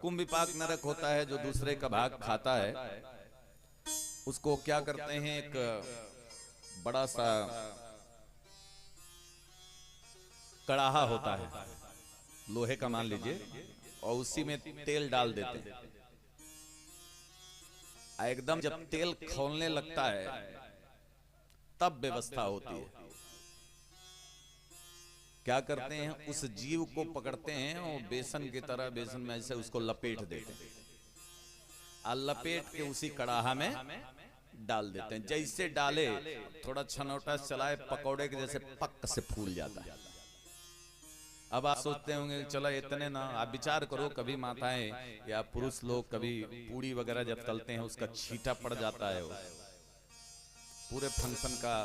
कुंभ विपाक नरक होता है, जो दूसरे का भाग खाता है उसको क्या करते हैं, एक बड़ा सा कड़ाहा होता है लोहे का मान लीजिए, और उसी में तेल डाल देते हैं। एकदम जब तेल खौलने लगता है तब व्यवस्था होती है। क्या करते हैं, उस जीव को पकड़ते हैं और बेसन की तरह बेसन में ऐसे उसको लपेट देते हैं और लपेट के उसी कड़ाहा में डाल देते हैं। जैसे डाले थोड़ा छनौटा चलाए, पकौड़े के जैसे पक से फूल जाता है। अब आप सोचते होंगे चलो इतने ना, आप विचार करो कभी माताएं या पुरुष लोग कभी पूड़ी वगैरह जब तलते हैं उसका छींटा पड़ जाता है, वो पूरे फंक्शन का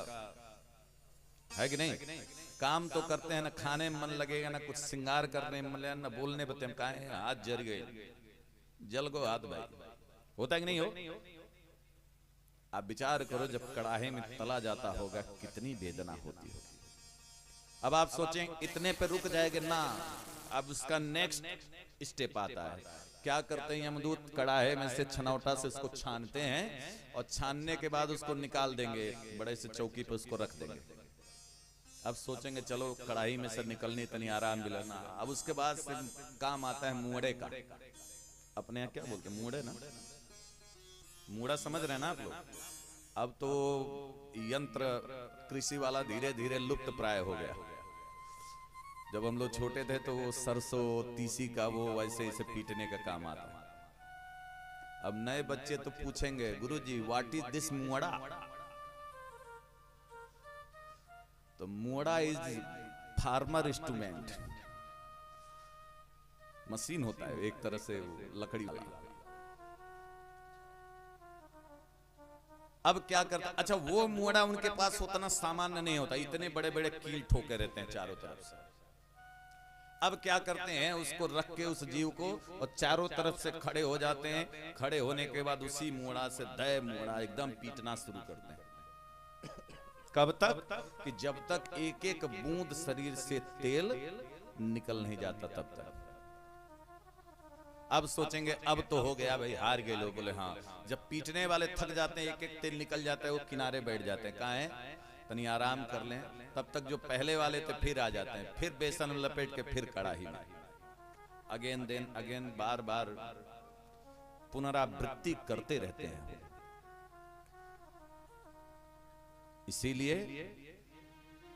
है कि नहीं। काम तो करते हैं ना, खाने में मन लगेगा ना, कुछ श्रृंगार करने में मन लगेगा ना, बोलने बते कहा है हाथ जल गए, जल गो हाथ भाई, होता है कि नहीं हो। आप विचार करो जब कड़ाहे में तला जाता होगा कितनी वेदना होती होगी। अब आप सोचें इतने पे रुक जाएंगे ना, अब उसका नेक्स्ट स्टेप आता है। क्या करते हैं यमदूत, कड़ाहे में से छनौटा से उसको छानते हैं और छानने के बाद उसको निकाल देंगे, बड़े से चौकी पे उसको रख देंगे। अब सोचेंगे चलो कढ़ाई में से निकलनी इतनी आराम मिलना। अब उसके बाद से काम आता है मुड़े का। अपने यहाँ क्या बोलते हैं, मुड़े ना, मुड़ा समझ रहे ना आप लोग। अब तो यंत्र कृषि वाला धीरे धीरे लुप्त प्राय हो गया। जब हम लोग छोटे थे तो वो सरसों तीसी का वो वैसे ऐसे पीटने का काम आता है। अब नए बच्चे तो पूछेंगे गुरुजी व्हाट इज दिस मुड़ा। तो मुड़ा इज फार्मर इंस्ट्रूमेंट, मशीन होता है एक तरह से लकड़ी वाला। अब क्या करता, अच्छा वो मुड़ा उनके पास उतना सामान्य नहीं होता, इतने बड़े बड़े कील ठोके रहते हैं चारों तरफ से। अब क्या करते हैं, उसको रख के उस जीव को और चारों तरफ से खड़े हो जाते हैं। खड़े होने के बाद उसी मुड़ा से दय मुड़ा एकदम पीटना शुरू करते हैं। कब तक कि जब तक एक एक बूंद शरीर से तेल निकल नहीं जाता तब तक। अब सोचेंगे अब तो हो गया भाई, हार गए लोग। बोले हाँ, जब पीटने वाले थक जाते हैं, एक एक तेल निकल जाता है, वो किनारे बैठ जाते हैं, कहाँ है तनी आराम कर लें। तब तक जो पहले वाले थे फिर आ जाते हैं, फिर बेसन में लपेट के फिर कड़ाही में अगेन देन अगेन, बार बार पुनरावृत्ति करते रहते हैं। इसीलिए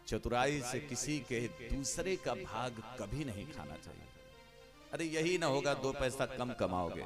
चतुराई से किसी के दूसरे का भाग कभी नहीं खाना चाहिए। अरे यही ना होगा 2 पैसा कम कमाओगे,